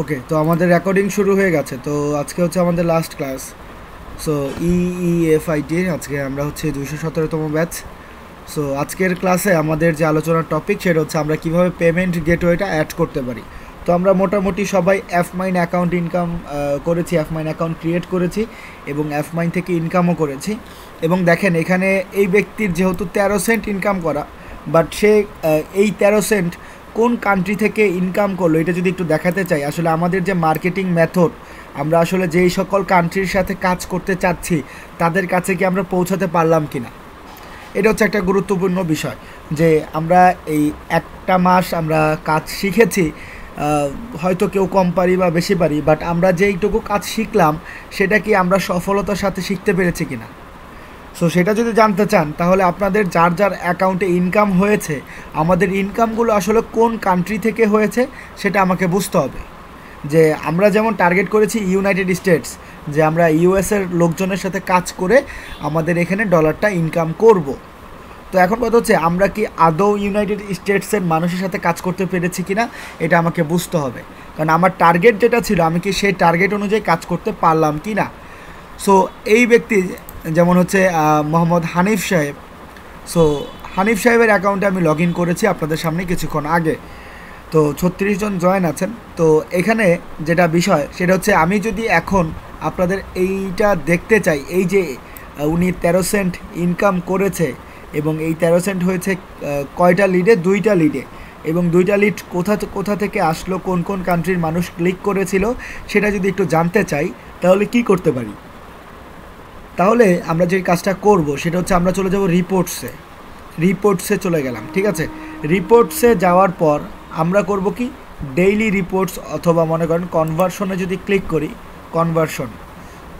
ওকে, তো আমাদের রেকর্ডিং শুরু হয়ে গেছে। তো আজকে হচ্ছে আমাদের লাস্ট ক্লাস। সো ইএফআইটির আজকে আমরা হচ্ছে 217তম ব্যাচ। সো আজকের ক্লাসে আমাদের যে আলোচনার টপিক সেটা হচ্ছে আমরা কিভাবে পেমেন্ট গেটওয়েটা অ্যাড করতে পারি। তো আমরা মোটামুটি সবাই অ্যাফমাইন অ্যাকাউন্ট ইনকাম করেছি, অ্যাফমাইন অ্যাকাউন্ট ক্রিয়েট করেছি এবং অ্যাফমাইন থেকে ইনকামও করেছি। এবং দেখেন এখানে এই ব্যক্তির যেহেতু 13 সেন্ট ইনকাম করা, বাট সে এই 13 সেন্ট কোন কান্ট্রি থেকে ইনকাম করলো এটা যদি একটু দেখাতে চাই, আসলে আমাদের যে মার্কেটিং মেথড, আমরা আসলে যেই সকল কান্ট্রির সাথে কাজ করতে চাচ্ছি তাদের কাছে কি আমরা পৌঁছাতে পারলাম কি না, এটা হচ্ছে একটা গুরুত্বপূর্ণ বিষয়। যে আমরা এই একটা মাস আমরা কাজ শিখেছি, হয়তো কেউ কম পারি বা বেশি পারি, বাট আমরা যেইটুকু কাজ শিখলাম সেটা কি আমরা সফলতার সাথে শিখতে পেরেছি কি না। সো সেটা যদি জানতে চান তাহলে আপনাদের যার যার অ্যাকাউন্টে ইনকাম হয়েছে, আমাদের ইনকামগুলো আসলে কোন কান্ট্রি থেকে হয়েছে সেটা আমাকে বুঝতে হবে। যে আমরা যেমন টার্গেট করেছি ইউনাইটেড স্টেটস, যে আমরা ইউএসের লোকজনের সাথে কাজ করে আমাদের এখানে ডলারটা ইনকাম করব। তো এখন কথা হচ্ছে আমরা কি আদৌ ইউনাইটেড স্টেটসের মানুষের সাথে কাজ করতে পেরেছি কি না এটা আমাকে বুঝতে হবে, কারণ আমার টার্গেট যেটা ছিল আমি কি সেই টার্গেট অনুযায়ী কাজ করতে পারলাম কি না। সো এই ব্যক্তি যেমন হচ্ছে মোহাম্মদ হানিফ সাহেব। সো হানিফ সাহেবের অ্যাকাউন্টে আমি লগ ইন করেছি আপনাদের সামনে কিছুক্ষণ আগে। তো 36 জন জয়েন আছেন। তো এখানে যেটা বিষয় সেটা হচ্ছে আমি যদি এখন আপনাদের এইটা দেখতে চাই, এই যে উনি 13 সেন্ট ইনকাম করেছে এবং এই 13 সেন্ট হয়েছে কয়টা লিডে, 2টা লিডে, এবং 2টা লিড কোথা থেকে আসলো, কোন কোন কান্ট্রির মানুষ ক্লিক করেছিল সেটা যদি একটু জানতে চাই তাহলে কি করতে পারি। তাহলে আমরা যে কাজটা করব সেটা হচ্ছে আমরা চলে যাব রিপোর্টসে চলে গেলাম, ঠিক আছে। রিপোর্টসে যাওয়ার পর আমরা করব কি, ডেইলি রিপোর্টস অথবা মনে করেন কনভার্সনে যদি ক্লিক করি,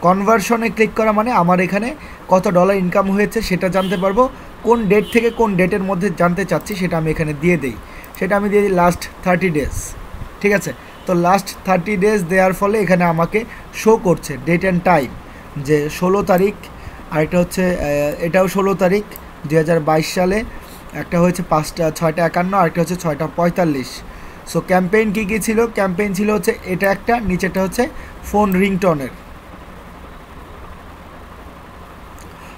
কনভার্সনে ক্লিক করা মানে আমার এখানে কত ডলার ইনকাম হয়েছে সেটা জানতে পারবো। কোন ডেট থেকে কোন ডেটের মধ্যে জানতে চাচ্ছি সেটা আমি এখানে দিয়ে দিই। সেটা আমি দিয়ে দিই লাস্ট 30 ডেজ, ঠিক আছে। তো লাস্ট 30 ডেজ দেওয়ার ফলে এখানে আমাকে শো করছে ডেট অ্যান্ড টাইম, যে 16 তারিখ, আরেকটা হচ্ছে এটাও 16 তারিখ 2022 সালে, একটা হচ্ছে 6টা 51, আরেকটা হচ্ছে 6টা 45। সো ক্যাম্পেইন কী কী ছিল, ক্যাম্পেইন ছিল হচ্ছে এটা একটা, নিচেটা হচ্ছে ফোন রিংটনের।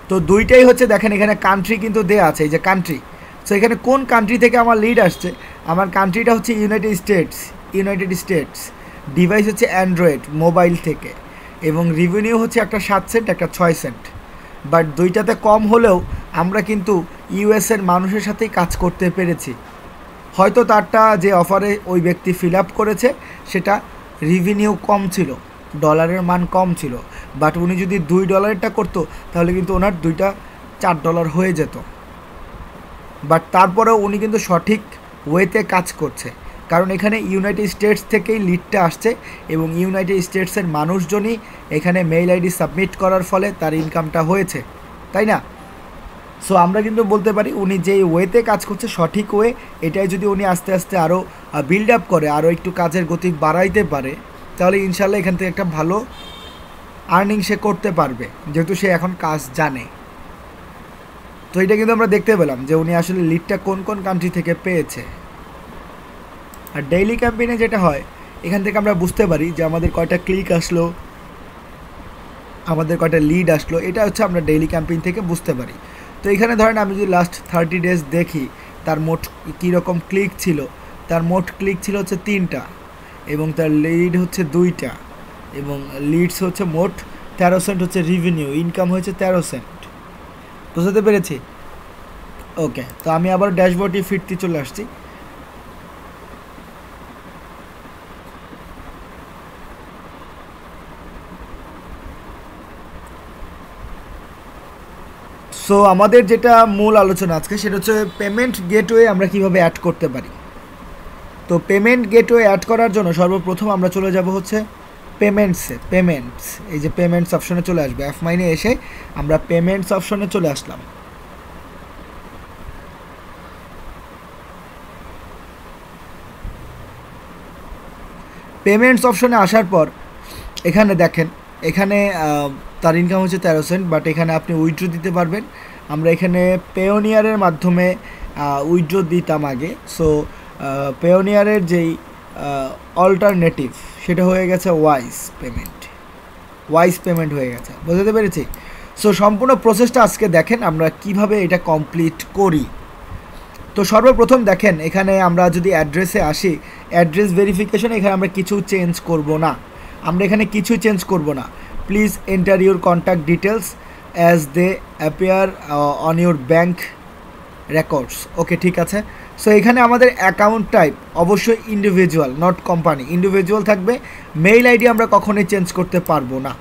তো দুইটাই হচ্ছে দেখেন এখানে কান্ট্রি কিন্তু দেয়া আছে, এই যে কান্ট্রি। সো এখানে কোন কান্ট্রি থেকে আমার লিড আসছে, আমার কান্ট্রিটা হচ্ছে ইউনাইটেড স্টেটস, ডিভাইস হচ্ছে অ্যান্ড্রয়েড মোবাইল থেকে, এবং রেভিনিউ হচ্ছে একটা 7 সেন্ট একটা 6 সেন্ট। বাট দুইটাতে কম হলেও আমরা কিন্তু ইউএসের মানুষের সাথেই কাজ করতে পেরেছি। হয়তো তারটা যে অফারে ওই ব্যক্তি ফিল আপ করেছে সেটা রেভিনিউ কম ছিল, ডলারের মান কম ছিল, বাট উনি যদি $2 করতো তাহলে কিন্তু ওনার 2টা $4 হয়ে যেত। বাট তারপরেও উনি কিন্তু সঠিক ওয়েতে কাজ করছে, কারণ এখানে ইউনাইটেড স্টেটস থেকেই লিডটা আসছে এবং ইউনাইটেড স্টেটসের মানুষজনই এখানে মেইল আইডি সাবমিট করার ফলে তার ইনকামটা হয়েছে, তাই না। সো আমরা কিন্তু বলতে পারি উনি যেই ওয়েতে কাজ করছে সঠিক ওয়ে, এটাই যদি উনি আস্তে আস্তে আরও বিল্ড আপ করে, আরও একটু কাজের গতি বাড়াইতে পারে, তাহলে ইনশাল্লাহ এখান থেকে একটা ভালো আর্নিং সে করতে পারবে, যেহেতু সে এখন কাজ জানে। তো এটা কিন্তু আমরা দেখতে পেলাম যে উনি আসলে লিডটা কোন কোন কান্ট্রি থেকে পেয়েছে। আর ডেইলি ক্যাম্পেইনে যেটা হয়, এখান থেকে আমরা বুঝতে পারি যে আমাদের কয়টা ক্লিক আসলো, আমাদের কয়টা লিড আসলো, এটা হচ্ছে আমরা ডেইলি ক্যাম্পেইন থেকে বুঝতে পারি। তো এখানে ধরেন আমি যদি লাস্ট 30 ডেজ দেখি তার মোট কীরকম ক্লিক ছিল, তার মোট ক্লিক ছিল হচ্ছে 3টা, এবং তার লিড হচ্ছে 2টা, এবং লিডস হচ্ছে মোট 13 সেন্ট হচ্ছে রেভিনিউ, ইনকাম হয়েছে 13 সেন্ট। বুঝতে পেরেছি? ওকে, তো আমি আবার ড্যাশবোর্ডে ফিরতে চলে আসছি। সো আমাদের যেটা মূল আলোচনা আজকে সেটা হচ্ছে পেমেন্ট গেটওয়ে আমরা কিভাবে অ্যাড করতে পারি। তো পেমেন্ট গেটওয়ে অ্যাড করার জন্য সর্বপ্রথম আমরা চলে যাব হচ্ছে পেমেন্টস, এই যে পেমেন্টস অপশনে চলে আসবে। অ্যাফমাইনে এসে আমরা পেমেন্টস অপশনে চলে আসলাম। পেমেন্টস অপশনে আসার পর এখানে দেখেন, এখানে তার ইনকাম হচ্ছে 13 সেন্ট, বাট এখানে আপনি উইথড্র দিতে পারবেন। আমরা এখানে পেওনিয়ারের মাধ্যমে উইথড্র দিতাম আগে। সো পেওনিয়ারের যেই অল্টারনেটিভ, সেটা হয়ে গেছে ওয়াইজ পেমেন্ট হয়ে গেছে। বুঝতে পেরেছি? সো সম্পূর্ণ প্রসেসটা আজকে দেখেন আমরা কিভাবে এটা কমপ্লিট করি। তো সর্বপ্রথম দেখেন, এখানে আমরা যদি অ্যাড্রেসে আসি, অ্যাড্রেস ভেরিফিকেশন, এখানে আমরা কিছু চেঞ্জ করব না, please enter your contact details as they appear on your bank records. Okay, ঠিক আছে। সো এখানে আমাদের অ্যাকাউন্ট টাইপ অবশ্যই ইন্ডিভিজুয়াল, নট কোম্পানি, ইন্ডিভিজুয়াল থাকবে। মেইল আইডি আমরা কখনোই চেঞ্জ করতে পারবো না।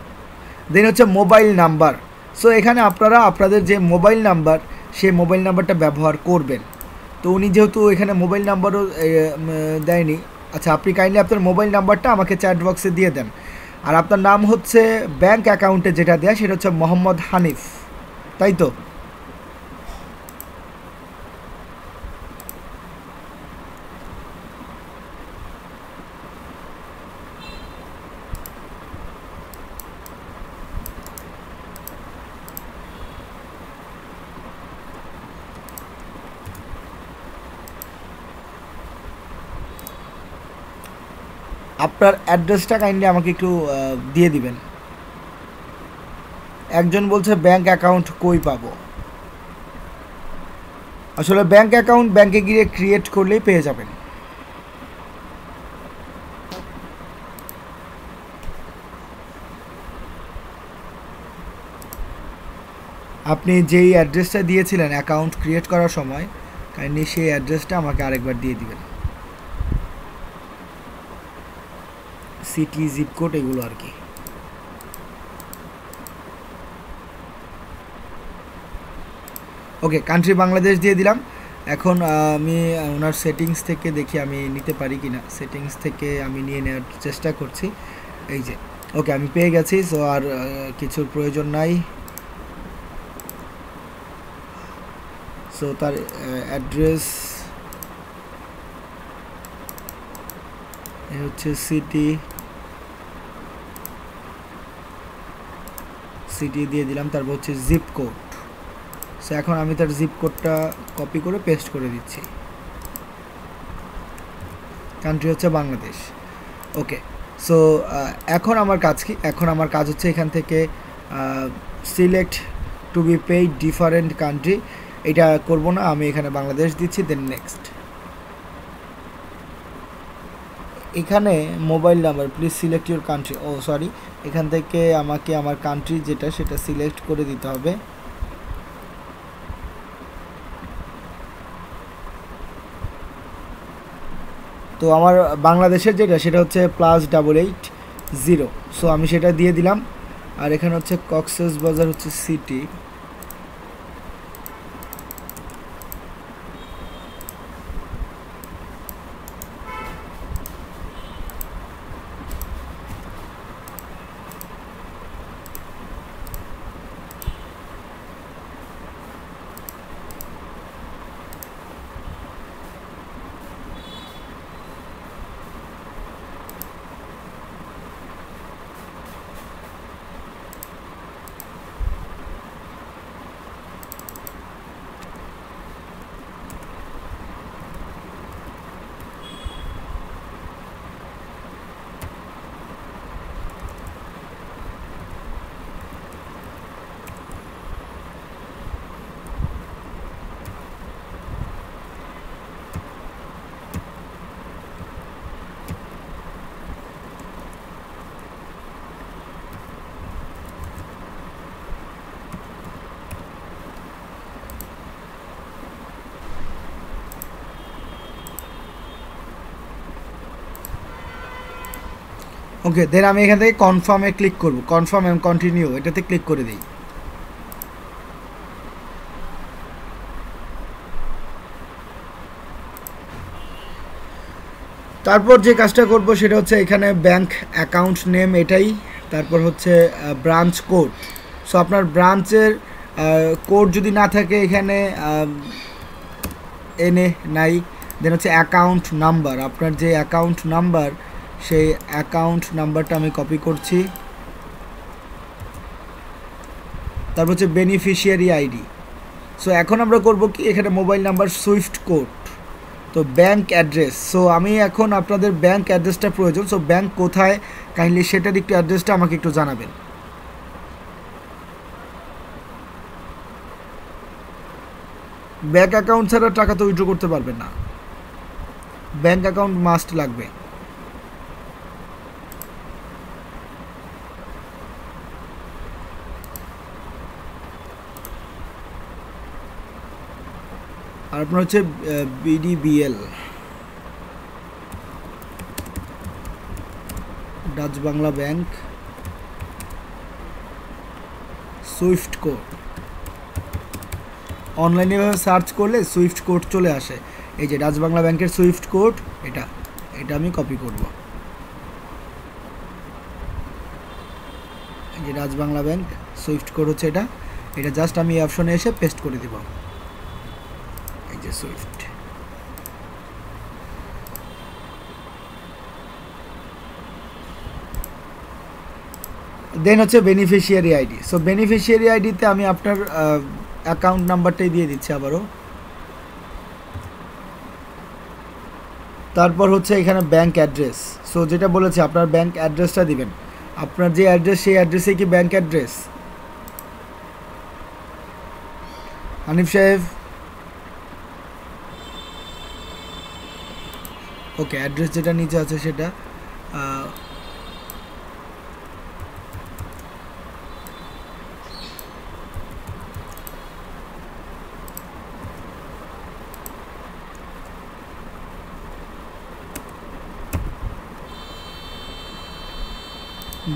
দেন হচ্ছে মোবাইল নাম্বার। সো এখানে আপনারা আপনাদের যে মোবাইল নাম্বার, সেই মোবাইল নাম্বারটা ব্যবহার করবেন। তো উনি যেহেতু এখানে মোবাইল নাম্বারও দেয়নি, আচ্ছা আপনি কাইন্ডলি আপনার মোবাইল নাম্বারটা আমাকে চ্যাট বক্সে দিয়ে দেন। আর আপনার নাম হচ্ছে ব্যাঙ্ক অ্যাকাউন্টে যেটা দেয়া সেটা হচ্ছে মোহাম্মদ হানিফ, তাই তো? আপনার অ্যাড্রেসটা কাইন্ডলি আমাকে একটু দিয়ে দিবেন। একজন বলছে ব্যাঙ্ক অ্যাকাউন্ট কই পাবো? আসলে ব্যাঙ্ক অ্যাকাউন্ট ব্যাঙ্কে গিয়ে ক্রিয়েট করলেই পেয়ে যাবেন। আপনি যেই অ্যাড্রেসটা দিয়েছিলেন অ্যাকাউন্ট ক্রিয়েট করার সময়, কাইন্ডলি সেই অ্যাড্রেসটা আমাকে আরেকবার দিয়ে দিবেন। সিটি, জিপ কোড, এগুলো আর কি। ওকে, কান্ট্রি বাংলাদেশ দিয়ে দিলাম। এখন আমি ওনার সেটিংস থেকে দেখি আমি নিতে পারি কি না। সেটিংস থেকে আমি নিয়ে নেওয়ার চেষ্টা করছি। এই যে, ওকে, আমি পেয়ে গেছি। সো আর কিছুর প্রয়োজন নাই। সো তার অ্যাড্রেস হচ্ছে সিটি দিয়ে দিলাম। তারপর হচ্ছে জিপ কোড। সো এখন আমি তার জিপ কোডটা কপি করে পেস্ট করে দিচ্ছি। কান্ট্রি হচ্ছে বাংলাদেশ। ওকে, সো এখন আমার কাজ কি? এখন আমার কাজ হচ্ছে এখান থেকে select to be paid different country, এটা করব না, আমি এখানে বাংলাদেশ দিচ্ছি। Then next. এখানে mobile number, please select your country. Oh sorry, এখান থেকে আমাকে আমার কান্ট্রি যেটা সেটা সিলেক্ট করে দিতে হবে। তো আমার বাংলাদেশের যেটা সেটা হচ্ছে +8880। সো আমি সেটা দিয়ে দিলাম। আর এখানে হচ্ছে কক্সবাজার হচ্ছে সিটি। ওকে, দেন আমি এখান থেকে কনফার্মে ক্লিক করব। কনফার্ম এন্ড কন্টিনিউ এটাতে ক্লিক করে দিই। তারপর যে কাজটা করব সেটা হচ্ছে এখানে ব্যাংক অ্যাকাউন্ট নেম এটাই, তারপর হচ্ছে ব্রাঞ্চ কোড। সো আপনার ব্রাঞ্চের কোড যদি না থাকে এখানে এনে নাই। দেন হচ্ছে অ্যাকাউন্ট নাম্বার, আপনার যে অ্যাকাউন্ট নাম্বার সেই অ্যাকাউন্ট নাম্বারটা আমি কপি করছি। তারপর হচ্ছে বেনিফিশিয়ারি আইডি। সো এখন আমরা করব কি, এখানে মোবাইল নাম্বার সুইফট কোড, তো ব্যাংক অ্যাড্রেস, সো আমি এখন আপনাদের ব্যাংক অ্যাড্রেসটা প্রয়োজন, সো ব্যাংক কোথায় কাইন্ডলি সেটার একটু অ্যাড্রেসটা আমাকে একটু জানাবেন। ব্যাংক অ্যাকাউন্ট ছাড়া টাকা তো উইথড্র করতে পারবেন না, ব্যাংক অ্যাকাউন্ট মাস্ট লাগবে। আর আপনার হচ্ছে BDBL, Dutch Bangla bank, Swift code. অনলাইনে সার্চ করলে সুইফট কোড চলে আসে, এই যে ডাচ বাংলা ব্যাংকের সুইফট কোড, এটা এটা আমি কপি করব। এই যে Dutch Bangla bank Swift code হচ্ছে এটা, এটা জাস্ট আমি এই অপশনে এসে পেস্ট করে দেব, এই যে সুইফট। দেন হচ্ছে বেনিফিশিয়ারি আইডি, সো বেনিফিশিয়ারি আইডিতে আমি আপনার অ্যাকাউন্ট নাম্বারটাই দিয়ে দিচ্ছি আবারও। তারপর হচ্ছে এখানে ব্যাংক অ্যাড্রেস, সো যেটা বলেছে আপনার ব্যাংক অ্যাড্রেসটা দিবেন, আপনার যে অ্যাড্রেস সেই অ্যাড্রেসে কি ব্যাংক অ্যাড্রেস। হানিফ সাহেব, ওকে, অ্যাড্রেস যেটা নিচে আছে সেটা।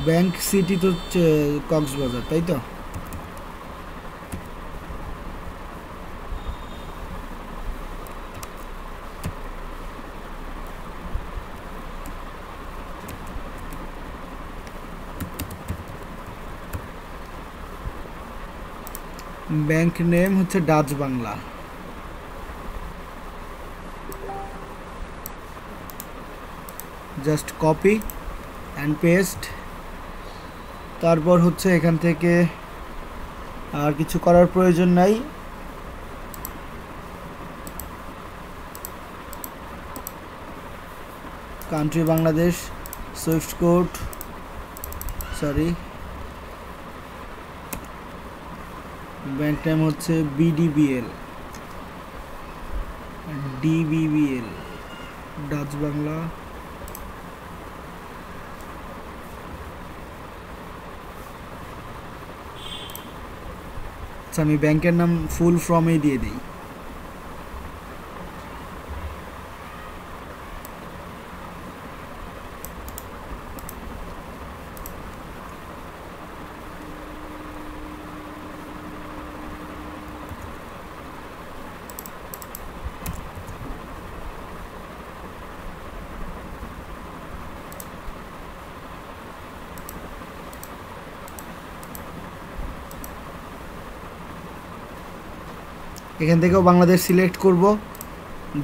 ব্যাংক সিটি তো কক্সবাজার, তাই তো? ব্যাংক নেম হচ্ছে Dutch Bangla, just copy and paste. তারপর হচ্ছে এখান থেকে আর কিছু করার প্রয়োজন নাই, country Bangladesh, swift code, sorry bank name হচ্ছে বিডিবিএল, ডিবিবিএল, ডাচ বাংলা। আচ্ছা, আমি ব্যাংকের নাম ফুল ফর্মেই দিয়ে দিই। এখান থেকেও বাংলাদেশ সিলেক্ট করব,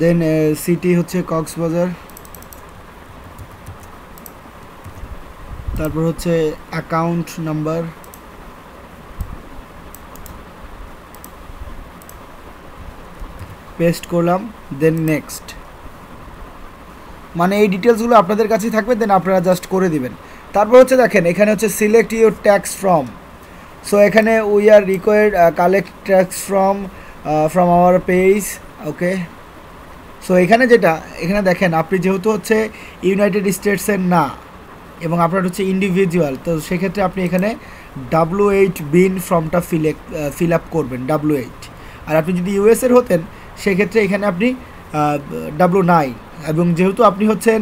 দেন সিটি হচ্ছে কক্সবাজার, তারপর হচ্ছে অ্যাকাউন্ট নাম্বার, পেস্ট করলাম, দেন নেক্সট। মানে এই ডিটেলসগুলো আপনাদের কাছেই থাকবে, দেন আপনারা জাস্ট করে দিবেন। তারপর হচ্ছে দেখেন এখানে হচ্ছে select your tax form, so এখানে we are required collect tax from our page, okay. So এখানে যেটা, এখানে দেখেন আপনি যেহেতু হচ্ছে ইউনাইটেড স্টেটসের না এবং আপনার হচ্ছে ইন্ডিভিজুয়াল, তো সেক্ষেত্রে আপনি এখানে W8 বিন ফর্মটা ফিল আপ করবেন, W8। আর আপনি যদি ইউএসের হতেন সেক্ষেত্রে এখানে আপনি W9, এবং যেহেতু আপনি হচ্ছেন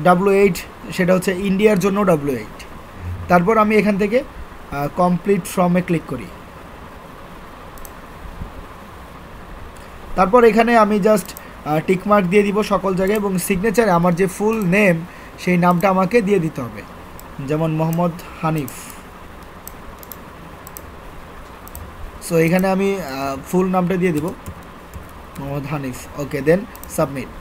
W8, সেটা হচ্ছে ইন্ডিয়ার জন্য W8। তারপর আমি এখান থেকে কমপ্লিট ফর্মে ক্লিক করি। তারপর এখানে আমি জাস্ট টিকমার্ক দিয়ে দিব সকল জায়গায়, এবং সিগনেচারে আমার যে ফুল নেম সেই নামটা আমাকে দিয়ে দিতে হবে, যেমন মোহাম্মদ হানিফ। সো এখানে আমি ফুল নামটা দিয়ে দিব, মোহাম্মদ হানিফ, ওকে, দেন সাবমিট।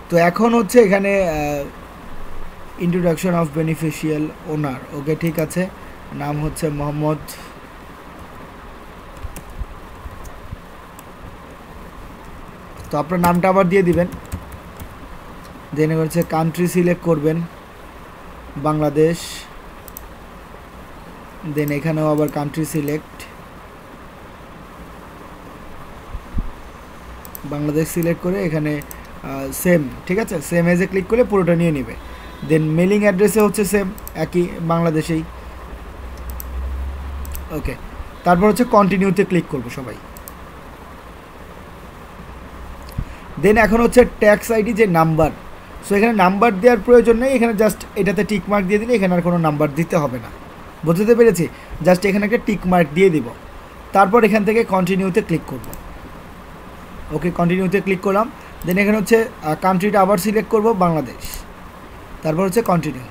তো এখন হচ্ছে এখানে ইন্ট্রোডাকশন অফ বেনিফিশিয়াল ওনার, ওকে ঠিক আছে, নাম হচ্ছে মোহাম্মদ। তো আপনার নামটা আবার দিয়ে দিবেন। দেন হচ্ছে কান্ট্রি সিলেক্ট করবেন বাংলাদেশ, দেন এখানেও আবার কান্ট্রি সিলেক্ট বাংলাদেশ সিলেক্ট করে এখানে সেম, ঠিক আছে, সেম এজে ক্লিক করলে পুরোটা নিয়ে নেবে। দেন মেলিং অ্যাড্রেসে হচ্ছে সেম একই বাংলাদেশেই, ওকে। তারপর হচ্ছে কন্টিনিউতে ক্লিক করবো সবাই। দেন এখন হচ্ছে ট্যাক্স আইডি যে নাম্বার, সো এখানে নাম্বার দেওয়ার প্রয়োজন নেই, এখানে জাস্ট এটাতে টিক মার্ক দিয়ে দিলে এখানে আর কোনো নাম্বার দিতে হবে না, বুঝতে পেরেছি। জাস্ট এখানে একটা টিক মার্ক দিয়ে দিব, তারপর এখান থেকে কন্টিনিউতে ক্লিক করব। ওকে, কন্টিনিউতে ক্লিক করলাম। দেন এখানে হচ্ছে কান্ট্রিটা আবার সিলেক্ট করব বাংলাদেশ, তারপর হচ্ছে কন্টিনিউ।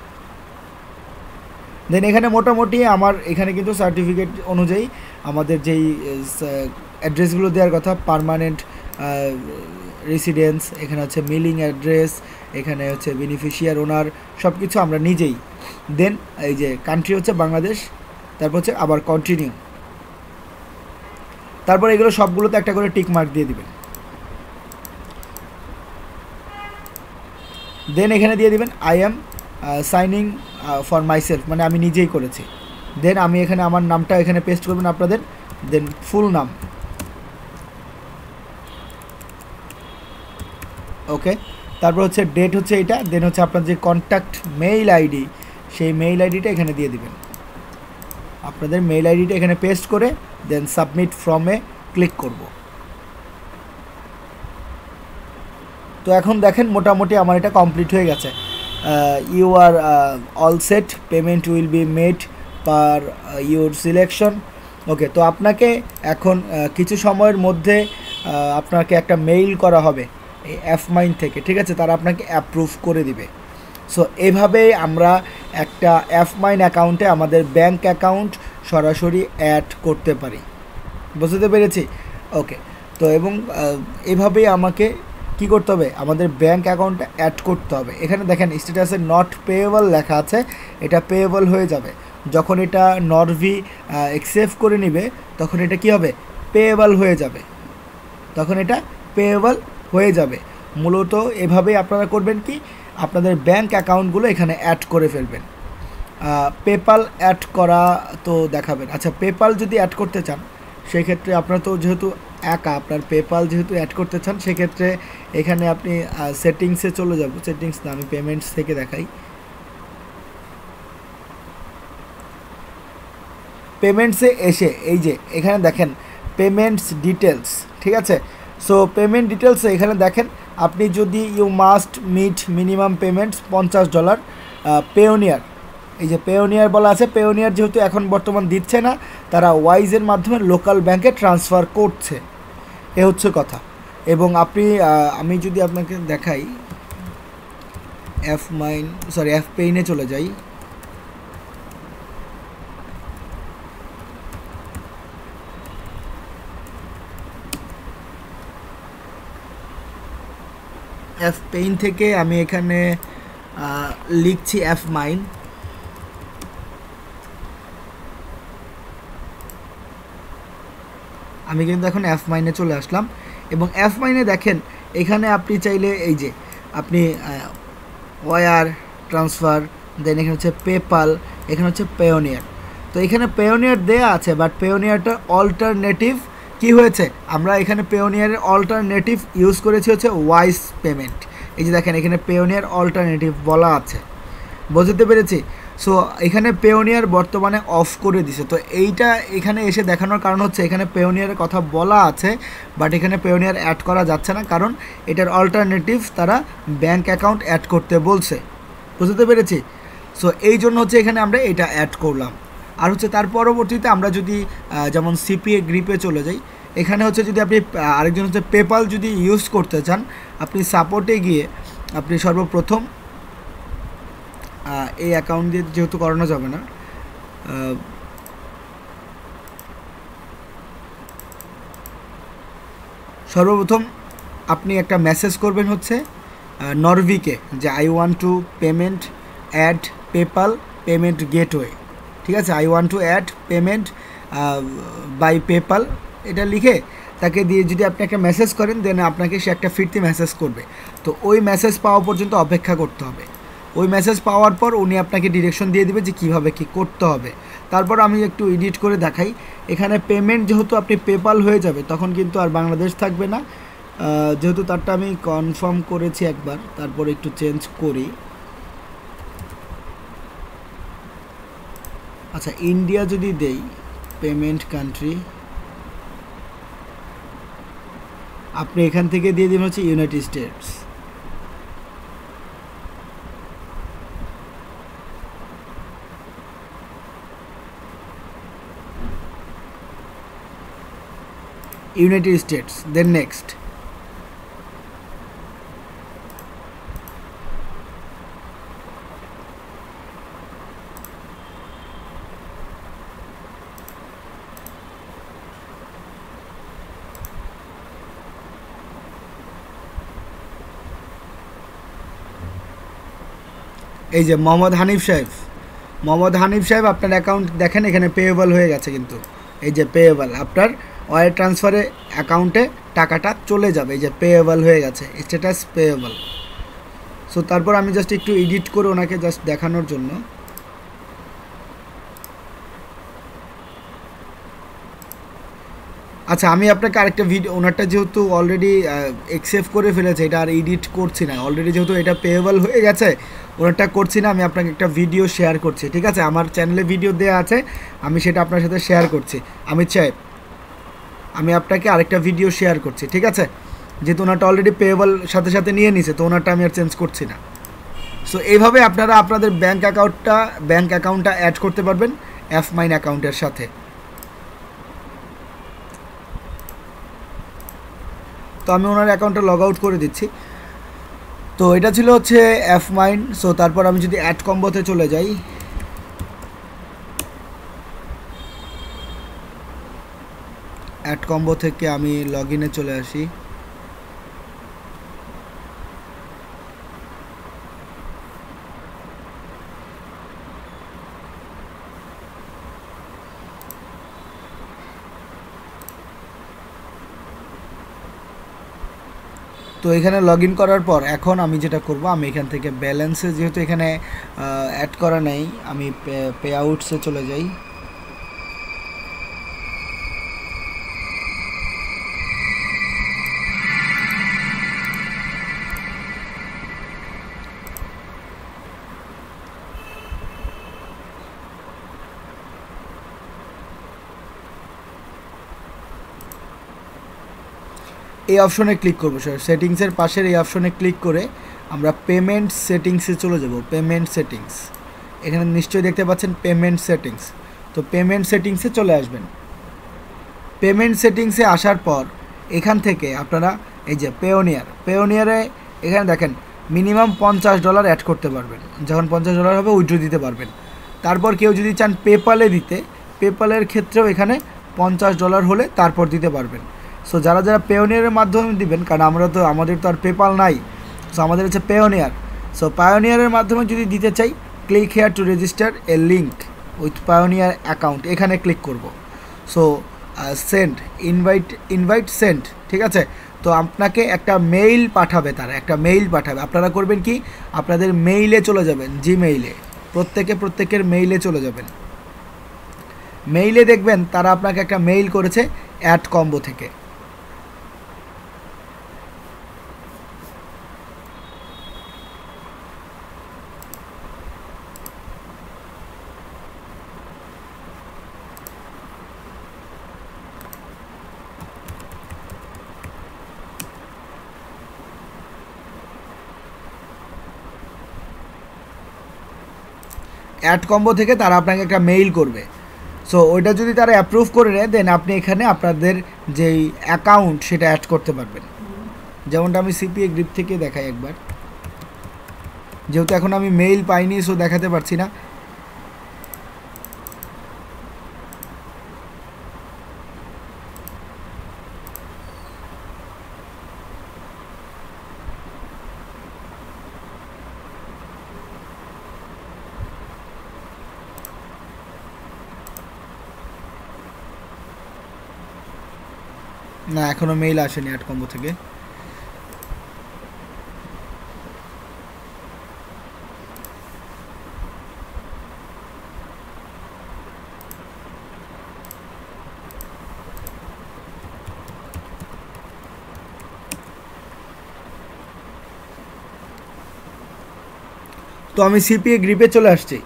দেন এখানে মোটামুটি আমার এখানে কিন্তু সার্টিফিকেট অনুযায়ী আমাদের যেই অ্যাড্রেসগুলো দেওয়ার কথা, পার্মানেন্ট রেসিডেন্স, এখানে হচ্ছে মেলিং অ্যাড্রেস, এখানে হচ্ছে বেনিফিশিয়ার ওনার, সব কিছু আমরা নিজেই। দেন এই যে কান্ট্রি হচ্ছে বাংলাদেশ, তারপর হচ্ছে আবার কন্টিনিউ, তারপর এগুলো সবগুলোতে একটা করে টিক মার্ক দিয়ে দিবেন। দেন এখানে দিয়ে দিবেন I am signing for myself, মানে আমি নিজেই করেছি। দেন আমি এখানে আমার নামটা এখানে পেস্ট করবেন আপনাদের, দেন ফুল নাম, ওকে। তারপর হচ্ছে ডেট হচ্ছে এইটা, দেন হচ্ছে আপনার যে কন্ট্যাক্ট মেইল আইডি, সেই মেইল আইডিটা এখানে দিয়ে দিবেন। আপনাদের মেইল আইডিটা এখানে পেস্ট করে দেন সাবমিট ফর্মে ক্লিক করব। তো এখন দেখেন মোটামুটি আমার এটা কমপ্লিট হয়ে গেছে। You are all set, payment will be made per your selection, okay. তো আপনাকে এখন কিছু সময়ের মধ্যে আপনাকে একটা মেইল করা হবে এই অ্যাফমাইন থেকে, ঠিক আছে, তারা আপনাকে অ্যাপ্রুভ করে দিবে। সো এভাবেই আমরা একটা অ্যাফমাইন অ্যাকাউন্টে আমাদের ব্যাংক অ্যাকাউন্ট সরাসরি অ্যাড করতে পারি, বুঝতে পেরেছি, ওকে। তো এবং এভাবেই আমাকে কি করতে হবে, আমাদের ব্যাংক অ্যাকাউন্টে অ্যাড করতে হবে। এখানে দেখেন স্ট্যাটাসে নট পেয়েবল লেখা আছে, এটা পেয়েবল হয়ে যাবে যখন এটা নরভি অ্যাকসেপ্ট করে নেবে, তখন এটা কি হবে, পেয়েবল হয়ে যাবে, তখন এটা পেয়েবল হয়ে যাবে। মূলত এভাবেই আপনারা করবেন কি, আপনাদের ব্যাংক অ্যাকাউন্টগুলো এখানে অ্যাড করে ফেলবেন। পেপাল অ্যাড করা তো দেখাবেন, আচ্ছা পেপাল যদি অ্যাড করতে চান সেক্ষেত্রে আপনার তো যেহেতু একা, আপনার পেপাল যেহেতু অ্যাড করতে চান সেক্ষেত্রে এখানে আপনি সেটিংসে চলে যাব, সেটিংস না আমি পেমেন্টস থেকে দেখাই। পেমেন্টসে এসে এই যে এখানে দেখেন পেমেন্টস ডিটেলস, ঠিক আছে। সো পেমেন্ট ডিটেলসে এখানে দেখেন আপনি যদি you must meet minimum payments $50, Payoneer, এই যে পেওনিয়ার বলা আছে, পেওনিয়ার যেহেতু এখন বর্তমান দিচ্ছে না, তারা ওয়াইজের মাধ্যমে লোকাল ব্যাংকে ট্রান্সফার করছে, এ হচ্ছে কথা। এবং আপনি আমি যদি আপনাকে দেখাই অ্যাফ পেইনে চলে যাই, অ্যাফ পেইন থেকে আমি এখানে লিখছি অ্যাফমাইন, আমি কিন্তু এখন অ্যাফমাইনে চলে আসলাম। এবং অ্যাফমাইনে দেখেন এখানে আপনি চাইলে এই যে আপনি ওয়ার ট্রান্সফার, দেন এখানে হচ্ছে পেপাল, এখানে হচ্ছে পেওনিয়ার। তো এখানে পেওনিয়ার দেয়া আছে, বাট পেওনিয়ারটা অল্টারনেটিভ কি হয়েছে, আমরা এখানে পেওনিয়ারের অল্টারনেটিভ ইউজ করেছি হচ্ছে ওয়াইজ পেমেন্ট। এই যে দেখেন এখানে পেওনিয়ার অল্টারনেটিভ বলা আছে, বুঝতে পেরেছি। সো এখানে পেওনিয়ার বর্তমানে অফ করে দিছে, তো এইটা এখানে এসে দেখানোর কারণ হচ্ছে এখানে পেওনিয়ারের কথা বলা আছে, বাট এখানে পেওনিয়ার অ্যাড করা যাচ্ছে না, কারণ এটার অল্টারনেটিভ তারা ব্যাংক অ্যাকাউন্ট অ্যাড করতে বলছে, বুঝতে পেরেছি। সো এই জন্য হচ্ছে এখানে আমরা এটা অ্যাড করলাম। আর হচ্ছে তার পরবর্তীতে আমরা যদি যেমন সিপিএ গ্রিপে চলে যাই, এখানে হচ্ছে যদি আপনি আরেকজন হচ্ছে পেপাল যদি ইউজ করতে চান, আপনি সাপোর্টে গিয়ে আপনি সর্বপ্রথম এই অ্যাকাউন্ট দিয়ে যেহেতু করানো যাবে না, সর্বপ্রথম আপনি একটা মেসেজ করবেন হচ্ছে নরভিকে যে I want to payment add PayPal payment gateway, ঠিক আছে, I want to add payment by PayPal, এটা লিখে তাকে দিয়ে যদি আপনি একটা মেসেজ করেন দেন আপনাকে সে একটা ফিরতি মেসেজ করবে। তো ওই মেসেজ পাওয়া পর্যন্ত অপেক্ষা করতে হবে। ওই মেসেজ পাওয়ার পর উনি আপনাকে ডিরেকশন দিয়ে দেবে যে কীভাবে কী করতে হবে। তারপর আমি একটু এডিট করে দেখাই। এখানে পেমেন্ট যেহেতু আপনি পেপাল হয়ে যাবে তখন কিন্তু আর বাংলাদেশ থাকবে না, যেহেতু তারটা আমি কনফার্ম করেছি একবার, তারপর একটু চেঞ্জ করি। আচ্ছা, ইন্ডিয়া যদি দেই পেমেন্ট কান্ট্রি, আপনি এখান থেকে দিয়ে দিন হচ্ছে United States. United States, then next. এই যে মোহাম্মদ হানিফ সাহেব আপনার অ্যাকাউন্ট দেখেন এখানে পেয়েবল হয়ে গেছে, কিন্তু এই যে পেয়েবল আপনার ওয়ার ট্রান্সফারে অ্যাকাউন্টে টাকাটা চলে যাবে, এই যে পেয়েবল হয়ে গেছে, স্ট্যাটাস পেয়েবল। সো তারপর আমি জাস্ট একটু এডিট করে ওনাকে জাস্ট দেখানোর জন্য, আচ্ছা আমি আপনাকে আরেকটা ভিডিও, ওনারটা যেহেতু অলরেডি অ্যাকসেপ্ট করে ফেলেছে, এটা আর এডিট করছি না, অলরেডি যেহেতু এটা পেয়েবল হয়ে গেছে ওনারটা করছি না, আমি আপনাকে একটা ভিডিও শেয়ার করছি, ঠিক আছে, আমার চ্যানেলে ভিডিও দেওয়া আছে, আমি সেটা আপনার সাথে শেয়ার করছি। অমিত সাহেব, আমি আপনাকে আরেকটা ভিডিও শেয়ার করছি, ঠিক আছে, যেহেতু ওনারটা অলরেডি পেয়েবল সাথে সাথে নিয়ে নিছে, তো ওনারটা আমি আর চেঞ্জ করছি না। সো এইভাবে আপনারা আপনাদের ব্যাঙ্ক অ্যাকাউন্টটা অ্যাড করতে পারবেন এফমাইন অ্যাকাউন্টের সাথে। তো আমি ওনার অ্যাকাউন্টটা লগ আউট করে দিচ্ছি। তো এটা ছিল হচ্ছে এফমাইন। সো তারপর আমি যদি অ্যাড কম্বোতে চলে যাই, অ্যাড কম্বো থেকে আমি লগ ইনে চলে আসি। তো এখানে লগ ইন করার পর এখন আমি যেটা করব, আমি এখান থেকে ব্যালেন্সে, যেহেতু এখানে অ্যাড করা নেই, আমি পে আউটসে চলে যাই। এই অপশনে ক্লিক করবো স্যার, সেটিংসের পাশের এই অপশনে ক্লিক করে আমরা পেমেন্ট সেটিংসে চলে যাব। পেমেন্ট সেটিংস, এখানে নিশ্চয়ই দেখতে পাচ্ছেন পেমেন্ট সেটিংস। তো পেমেন্ট সেটিংসে চলে আসবেন। পেমেন্ট সেটিংসে আসার পর এখান থেকে আপনারা এই যে পেওনিয়ারে এখানে দেখেন মিনিমাম $50 অ্যাড করতে পারবেন, যখন $50 হবে উইথড্র দিতে পারবেন। তারপর কেউ যদি চান পেপালে দিতে, পেপালের ক্ষেত্রেও এখানে $50 হলে তারপর দিতে পারবেন। সো যারা যারা পেওনিয়ারের মাধ্যমে দিবেন, কারণ আমাদের তো আর পেপাল নাই, সো আমাদের হচ্ছে পেওনিয়ার। সো পায়োনিয়ারের মাধ্যমে যদি দিতে চাই, click here to register A link with pioneer account, এখানে ক্লিক করব। সো সেন্ড ইনভাইট সেন্ড, ঠিক আছে। তো আপনাকে একটা মেইল পাঠাবে, তারা একটা মেইল পাঠাবে। আপনারা করবেন কি, আপনাদের মেইলে চলে যাবেন, জিমেইলে, প্রত্যেকের মেইলে চলে যাবেন। মেইলে দেখবেন তারা আপনাকে একটা মেইল করেছে অ্যাড কম্বো থেকে। অ্যাড কম্বো থেকে তারা আপনাকে একটা মেইল করবে। সো ওইটা যদি তারা অ্যাপ্রুভ করে নেয়, দেন আপনি এখানে আপনাদের যেই অ্যাকাউন্ট সেটা অ্যাড করতে পারবেন। যেমনটা আমি সিপিএ গ্রিপ থেকে দেখাই একবার, যেহেতু এখন আমি মেইল পাইনি সো দেখাতে পারছি না। না, এখনও মেইল আসেনি অ্যাড কম্বো থেকে। তো আমি সিপিএ গ্রিপে চলে আসছি।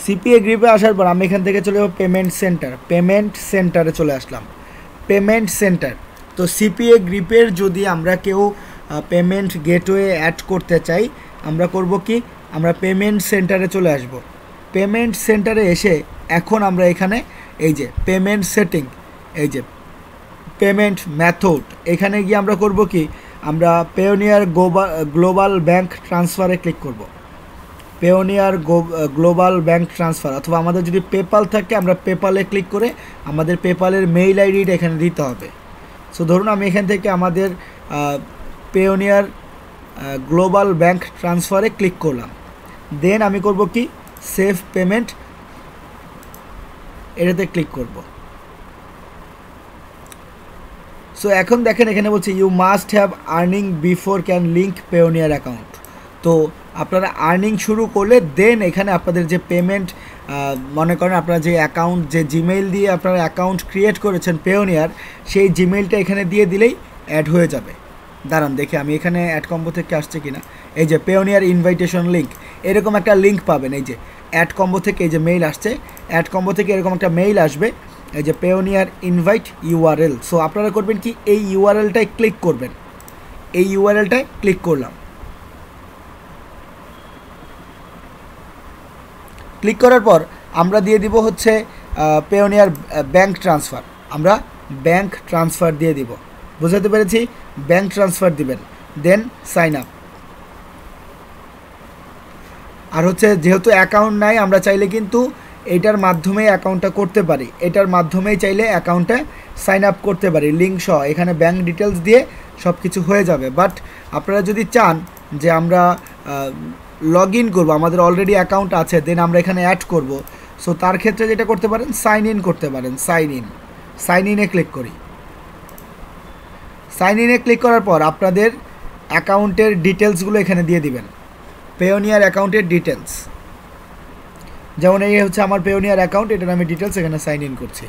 সিপিএ গ্রিপে আসার পর আমি এখান থেকে চলে যাবো পেমেন্ট সেন্টার। পেমেন্ট সেন্টারে চলে আসলাম, পেমেন্ট সেন্টার। তো সিপিএ গ্রিপের যদি আমরা কেউ পেমেন্ট গেটওয়ে অ্যাড করতে চাই, আমরা করব কি, আমরা পেমেন্ট সেন্টারে চলে আসব। পেমেন্ট সেন্টারে এসে এখন আমরা এখানে এই যে পেমেন্ট সেটিং, এই যে পেমেন্ট মেথড, এখানে গিয়ে আমরা করব কি, আমরা পেওনিয়ার গ্লোবাল ব্যাংক ট্রান্সফারে ক্লিক করব। পেওনিয়ার গ্লোবাল ব্যাংক ট্রান্সফার, অথবা আমাদের যদি পেপাল থাকে আমরা পেপালে ক্লিক করে আমাদের পেপালের মেইল আইডিটা এখানে দিতে হবে। সো ধরুন আমি এখান থেকে আমাদের পেওনিয়ার গ্লোবাল ব্যাংক ট্রান্সফারে ক্লিক করলাম। দেন আমি করব কি, সেভ পেমেন্ট, এটাতে ক্লিক করব। সো এখন দেখেন এখানে বলছে you must have earning before can link Payoneer account. তো আপনারা আর্নিং শুরু করলে দেন এখানে আপনাদের যে পেমেন্ট, মনে করেন আপনারা যে অ্যাকাউন্ট, যে জিমেইল দিয়ে আপনারা অ্যাকাউন্ট ক্রিয়েট করেছেন পেওনিয়ার, সেই জিমেইলটা এখানে দিয়ে দিলেই অ্যাড হয়ে যাবে। দাঁড়ান দেখে আমি এখানে অ্যাড কম্বো থেকে আসছে কিনা। এই যে পেওনিয়ার ইনভাইটেশন লিঙ্ক, এরকম একটা লিঙ্ক পাবেন। এই যে অ্যাড কম্বো থেকে এই যে মেইল আসছে, অ্যাড কম্বো থেকে এরকম একটা মেইল আসবে, এই যে পেওনিয়ার ইনভাইট ইউআরএল। সো আপনারা করবেন কি, এই ইউআরএলটায় ক্লিক করবেন। এই ইউআরএলটায় ক্লিক করলাম। ক্লিক করার পর আমরা দিয়ে দিব হচ্ছে পেওনিয়ার ব্যাংক ট্রান্সফার। আমরা ব্যাংক ট্রান্সফার দিয়ে দিব, বুঝাতে পেরেছি? ব্যাংক ট্রান্সফার দিবেন, দেন সাইন আপ। আর হচ্ছে যেহেতু অ্যাকাউন্ট নাই, আমরা চাইলে কিন্তু এটার মাধ্যমেই অ্যাকাউন্টটা করতে পারি। এটার মাধ্যমেই চাইলে অ্যাকাউন্টে সাইন আপ করতে পারি লিঙ্ক সহ। এখানে ব্যাংক ডিটেলস দিয়ে সব কিছু হয়ে যাবে। বাট আপনারা যদি চান যে আমরা লগ ইন করবো, আমাদের অলরেডি অ্যাকাউন্ট আছে, দেন আমরা এখানে অ্যাড করব, সো তার ক্ষেত্রে যেটা করতে পারেন, সাইন ইন করতে পারেন। সাইন ইনে ক্লিক করি। সাইন ইনে ক্লিক করার পর আপনাদের অ্যাকাউন্টের ডিটেলসগুলো এখানে দিয়ে দিবেন। পেওনিয়ার অ্যাকাউন্টের ডিটেলস, যেমন এই হচ্ছে আমার পেওনিয়ার অ্যাকাউন্ট, এটার আমি ডিটেলস এখানে সাইন ইন করছি।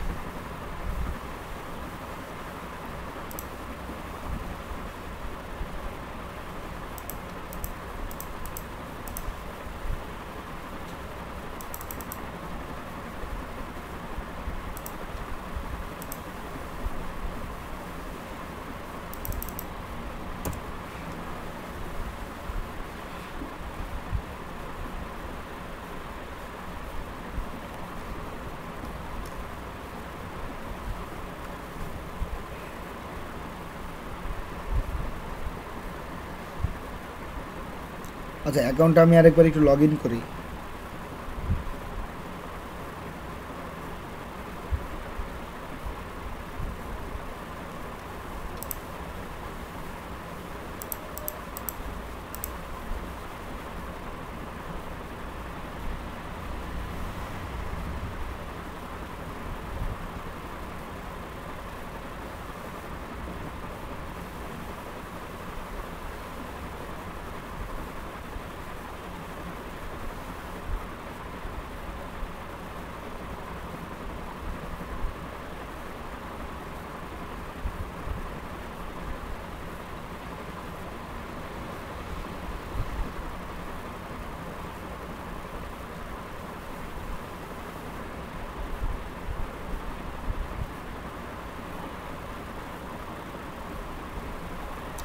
আচ্ছা, অ্যাকাউন্টটা আমি আরেকবার একটু লগ ইন করি।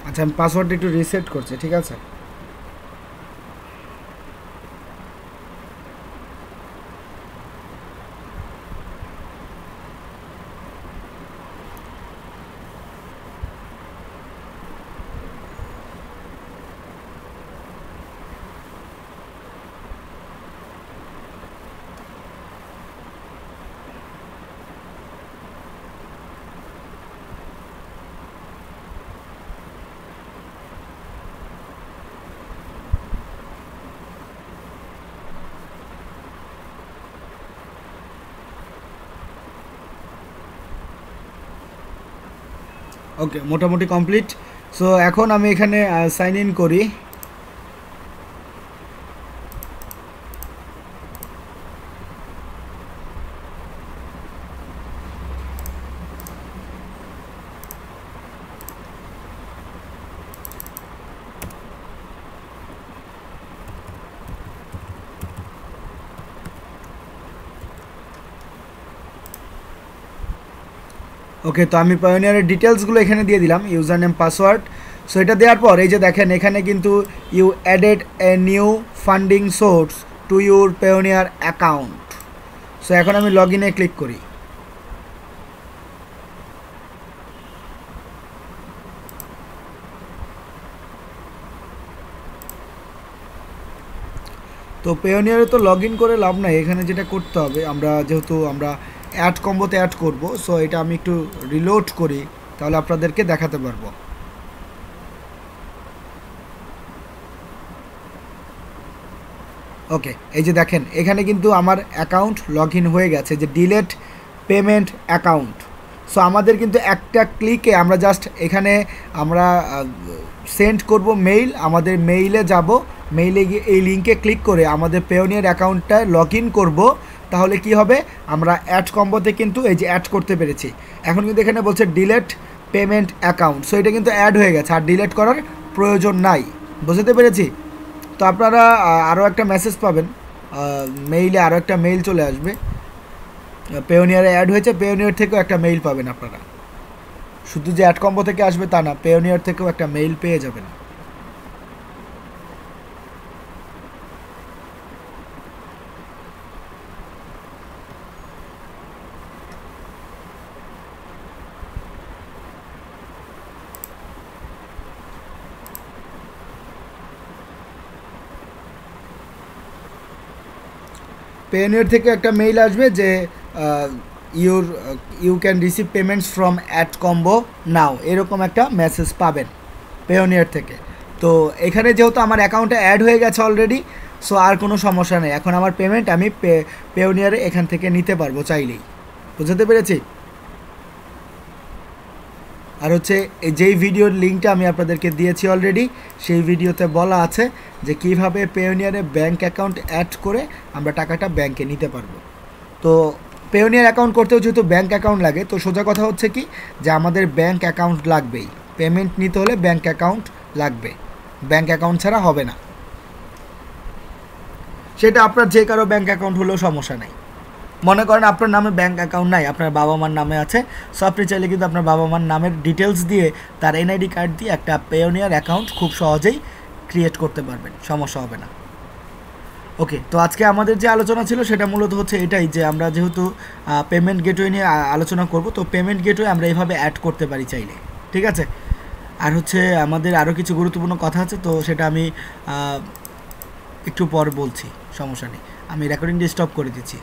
আচ্ছা, আমি পাসওয়ার্ডটা একটু রিসেট করছি, ঠিক আছে? ওকে, মোটামুটি কমপ্লিট। সো এখন আমি এখানে সাইন ইন করি। ওকে, তো আমি পায়োনিয়ারের ডিটেলসগুলো এখানে দিয়ে দিলাম, ইউজার নেম, পাসওয়ার্ড। সো এটা দেওয়ার পর এই যে দেখেন এখানে কিন্তু you added a new funding source to your Payoneer account. So এখন আমি লগ ইনে ক্লিক করি। তো পায়োনিয়ারে তো লগ ইন করে লাভ নাই, এখানে যেটা করতে হবে, আমরা যেহেতু আমরা অ্যাড কম্বোতে অ্যাড করব, সো এটা আমি একটু রিলোড করি, তাহলে আপনাদেরকে দেখাতে পারবো। ওকে, এই যে দেখেন এখানে কিন্তু আমার অ্যাকাউন্ট লগ ইন হয়ে গেছে, যে ডিলেট পেমেন্ট অ্যাকাউন্ট। সো আমাদের কিন্তু একটা ক্লিকে আমরা জাস্ট এখানে আমরা সেন্ড করব মেইল, আমাদের মেইলে যাব, মেইলে গিয়ে এই লিঙ্কে ক্লিক করে আমাদের পায়োনিয়ার অ্যাকাউন্টটা লগ ইন করবো। তাহলে কি হবে, আমরা অ্যাড কম্বোতে কিন্তু এই যে অ্যাড করতে পেরেছি। এখন কিন্তু এখানে বলছে ডিলেট পেমেন্ট অ্যাকাউন্ট, সো এটা কিন্তু অ্যাড হয়ে গেছে, আর ডিলেট করার প্রয়োজন নাই। বুঝতে পেরেছি? তো আপনারা আরও একটা মেসেজ পাবেন, মেইলে আরও একটা মেইল চলে আসবে, পায়োনিয়ারে অ্যাড হয়েছে, পায়োনিয়ার থেকেও একটা মেইল পাবেন আপনারা। শুধু যে অ্যাড কম্বো থেকে আসবে তা না, পায়োনিয়ার থেকেও একটা মেইল পেয়ে যাবেন। পায়োনিয়ার থেকে একটা মেইল আসবে যে you can receive payments from AdCombo now, এরকম একটা মেসেজ পাবেন পায়োনিয়ার থেকে। তো এখানে যেহেতু আমার অ্যাকাউন্টে অ্যাড হয়ে গেছে অলরেডি, সো আর কোনো সমস্যা নেই, এখন আমার পেমেন্ট আমি পায়োনিয়ারে এখান থেকে নিতে পারবো চাইলেই। বুঝতে পেরেছি? আর হচ্ছে যেই ভিডিওর লিঙ্কটা আমি আপনাদেরকে দিয়েছি অলরেডি, সেই ভিডিওতে বলা আছে যে কীভাবে পায়োনিয়ারে ব্যাঙ্ক অ্যাকাউন্ট অ্যাড করে আমরা টাকাটা ব্যাংকে নিতে পারবো। তো পায়োনিয়ার অ্যাকাউন্ট করতেও যেহেতু ব্যাঙ্ক অ্যাকাউন্ট লাগে, তো সোজা কথা হচ্ছে কি যে আমাদের ব্যাঙ্ক অ্যাকাউন্ট লাগবেই, পেমেন্ট নিতে হলে ব্যাঙ্ক অ্যাকাউন্ট লাগবে, ব্যাঙ্ক অ্যাকাউন্ট ছাড়া হবে না। সেটা আপনার যে কারো ব্যাঙ্ক অ্যাকাউন্ট হলেও সমস্যা নেই। মনে করেন আপনার নামে ব্যাঙ্ক অ্যাকাউন্ট নাই, আপনার বাবা মার নামে আছে, সো আপনি চাইলে কিন্তু আপনার বাবা মার নামের ডিটেলস দিয়ে তার এনআইডি কার্ড দিয়ে একটা পায়োনিয়ার অ্যাকাউন্ট খুব সহজেই ক্রিয়েট করতে পারবেন, সমস্যা হবে না। ওকে, তো আজকে আমাদের যে আলোচনা ছিল সেটা মূলত হচ্ছে এটাই, যে আমরা যেহেতু পেমেন্ট গেটওয়ে নিয়ে আলোচনা করব, তো পেমেন্ট গেটওয়ে আমরা এইভাবে অ্যাড করতে পারি চাইলে। ঠিক আছে? আর হচ্ছে আমাদের আরও কিছু গুরুত্বপূর্ণ কথা আছে, তো সেটা আমি একটু পর বলছি, সমস্যা নেই। আমি রেকর্ডিংটি স্টপ করে দিচ্ছি।